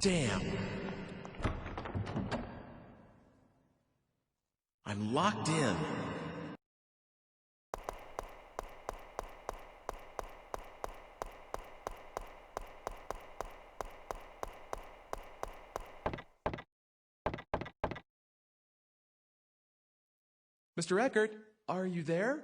Damn. I'm locked in. Mr. Eckert, are you there?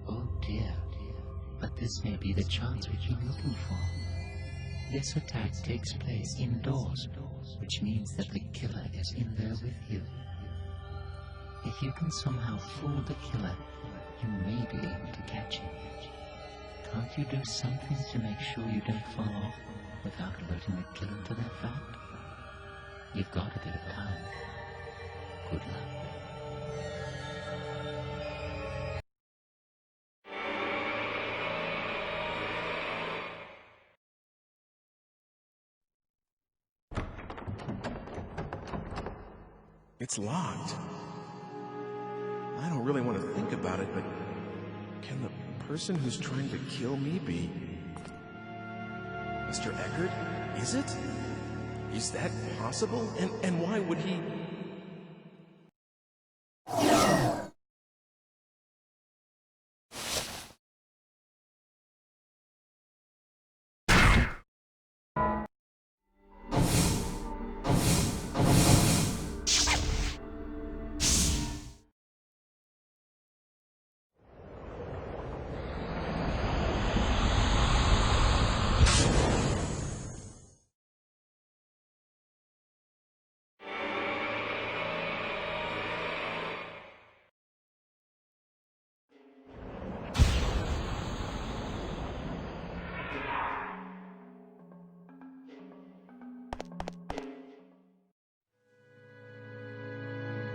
Oh dear, but this may be the chance we've been looking for. This attack takes place indoors, which means that the killer is in there with you. If you can somehow fool the killer, you may be able to catch him. Can't you do something to make sure you don't fall off without alerting the killer to that fact? You've got a bit of time. Good luck. It's locked. I don't really want to think about it, but can the person who's trying to kill me be Mr. Eckert? Is it? Is that possible? And why would he...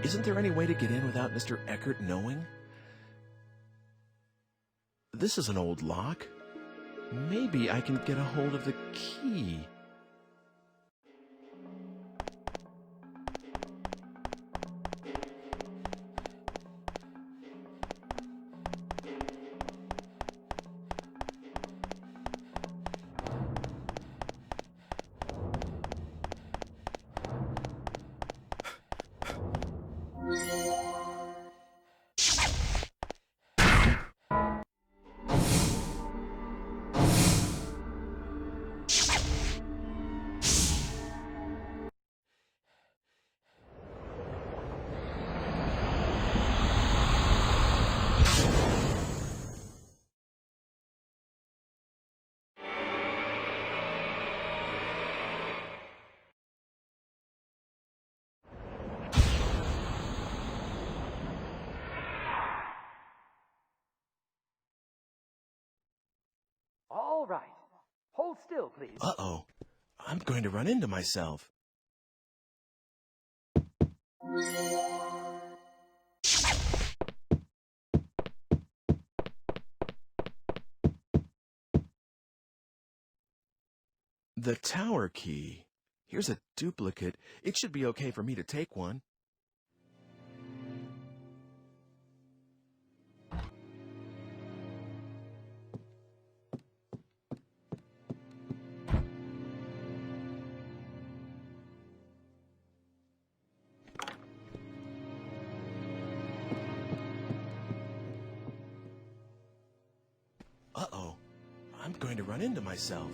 Isn't there any way to get in without Mr. Eckert knowing? This is an old lock. Maybe I can get a hold of the key. All right. Hold still, please. Uh-oh. I'm going to run into myself. The tower key. Here's a duplicate. It should be okay for me to take one. Uh-oh. I'm going to run into myself.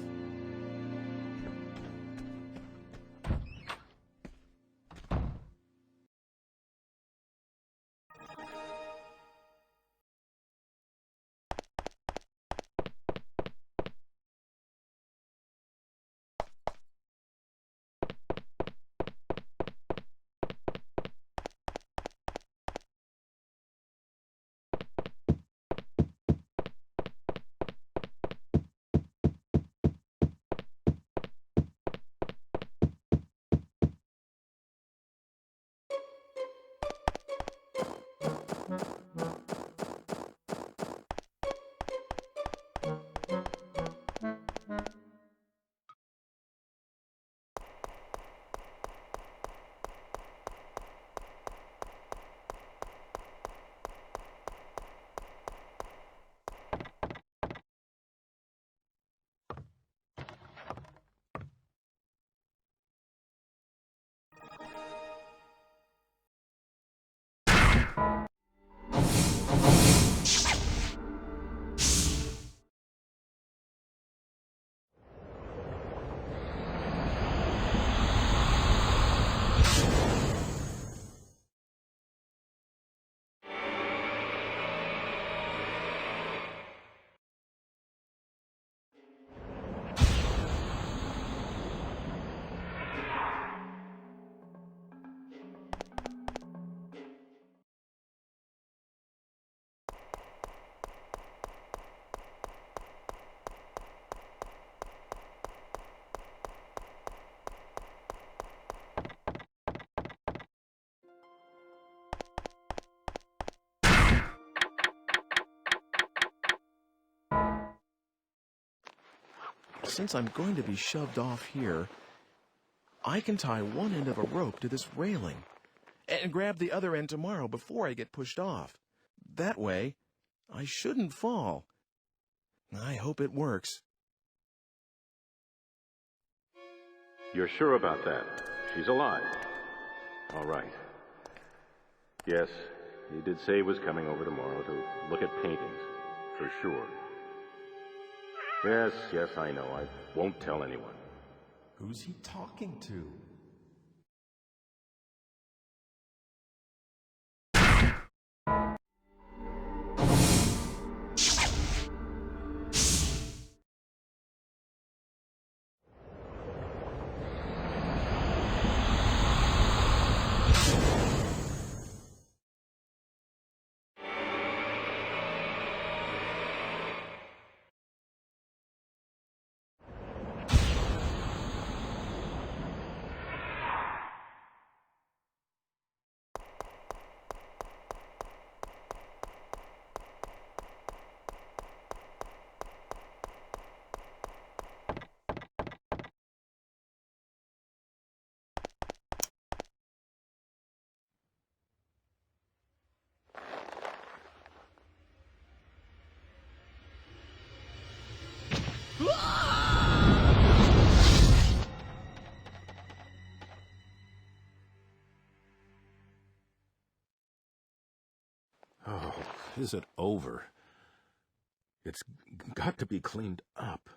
since I'm going to be shoved off here, I can tie one end of a rope to this railing and grab the other end tomorrow before I get pushed off. That way, I shouldn't fall. I hope it works. You're sure about that? She's alive. All right. Yes, he did say he was coming over tomorrow to look at paintings, for sure. Yes, I know. I won't tell anyone. Who's he talking to? Oh, is it over? It's got to be cleaned up.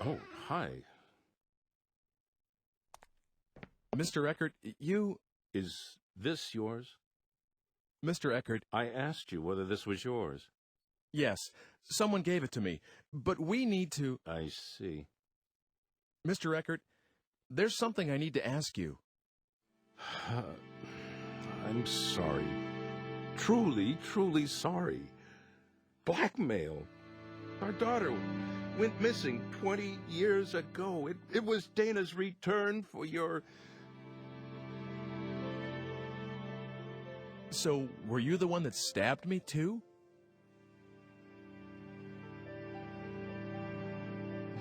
Oh, hi. Mr. Eckert, you... Is this yours? Mr. Eckert, I asked you whether this was yours. yes, someone gave it to me, but we need to... I see. Mr. Eckert, there's something I need to ask you. I'm sorry. Truly sorry. Blackmail. Our daughter went missing 20 years ago. It was Dana's return for your... So, were you the one that stabbed me, too?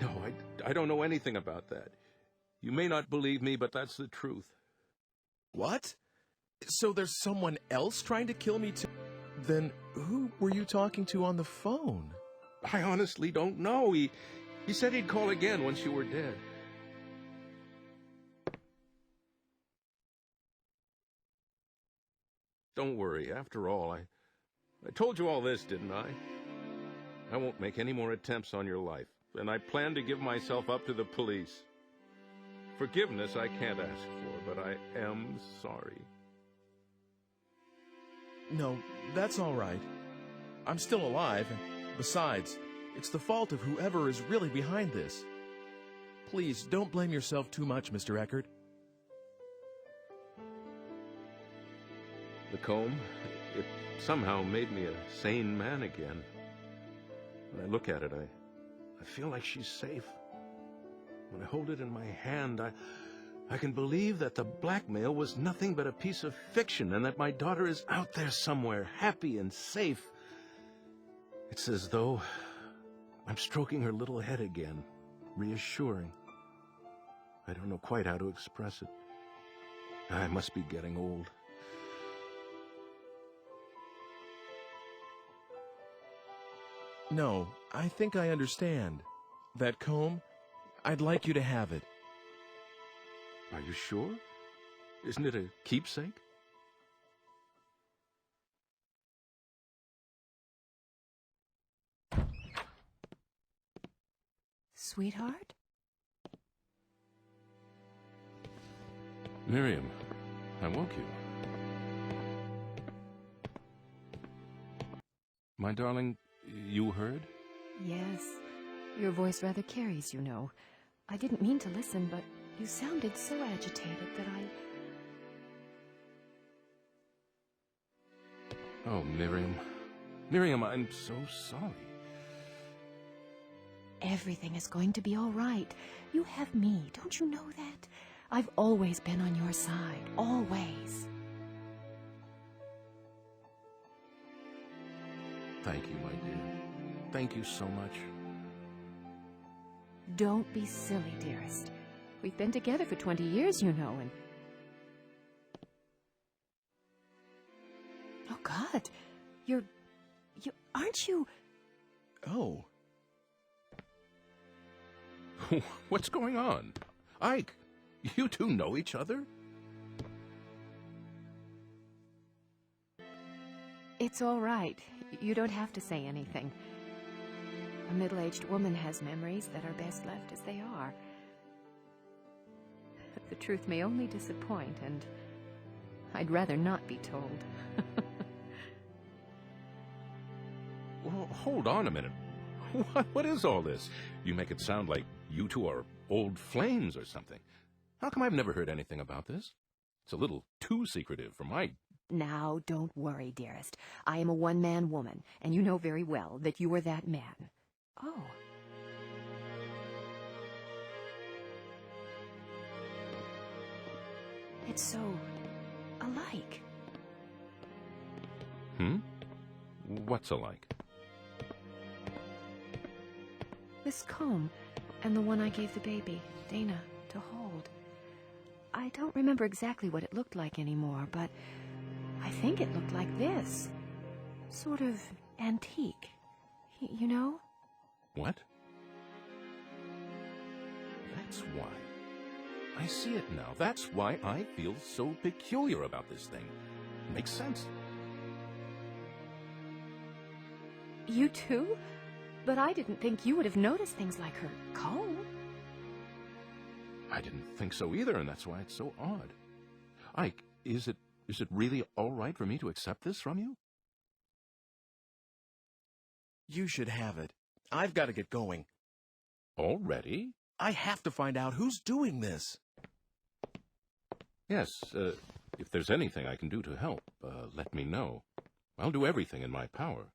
No, I don't know anything about that. You may not believe me, but that's the truth. What? So there's someone else trying to kill me, too? Then who were you talking to on the phone? I honestly don't know. He said he'd call again once you were dead. Don't worry. After all, I told you all this, didn't I? I won't make any more attempts on your life, and I plan to give myself up to the police. Forgiveness I can't ask for, but I am sorry. No, that's all right. I'm still alive, and besides, it's the fault of whoever is really behind this. Please, don't blame yourself too much, Mr. Eckert. The comb, it somehow made me a sane man again. When I look at it, I feel like she's safe. When I hold it in my hand, I can believe that the blackmail was nothing but a piece of fiction and that my daughter is out there somewhere, happy and safe. It's as though I'm stroking her little head again, reassuring. I don't know quite how to express it. I must be getting old. No, I think I understand. That comb, I'd like you to have it. Are you sure? Isn't it a keepsake? Sweetheart? Miriam, I woke you. My darling, you heard? Yes. Your voice rather carries, you know. I didn't mean to listen, but you sounded so agitated that Oh, Miriam. Miriam, I'm so sorry. Everything is going to be all right. You have me, don't you know that? I've always been on your side, always. Thank you, my dear. Thank you so much. Don't be silly, dearest. We've been together for 20 years, you know, and... Oh, God. Aren't you... Oh. What's going on? Ike, you two know each other? It's all right. You don't have to say anything. A middle-aged woman has memories that are best left as they are. The truth may only disappoint, and I'd rather not be told. Well, hold on a minute. What is all this? You make it sound like you two are old flames or something. How come I've never heard anything about this? It's a little too secretive for my... Now, don't worry, dearest. I am a one-man woman, and you know very well that you are that man. Oh. It's so... alike. What's alike? This comb, and the one I gave the baby, Dana, to hold. I don't remember exactly what it looked like anymore, but I think it looked like this. Sort of antique. You know? What? That's why. I see it now. That's why I feel so peculiar about this thing. Makes sense. You too? But I didn't think you would have noticed things like her comb. I didn't think so either, and that's why it's so odd. Ike, is it really all right for me to accept this from you? You should have it. I've got to get going. Already? I have to find out who's doing this. Yes, if there's anything I can do to help, let me know. I'll do everything in my power.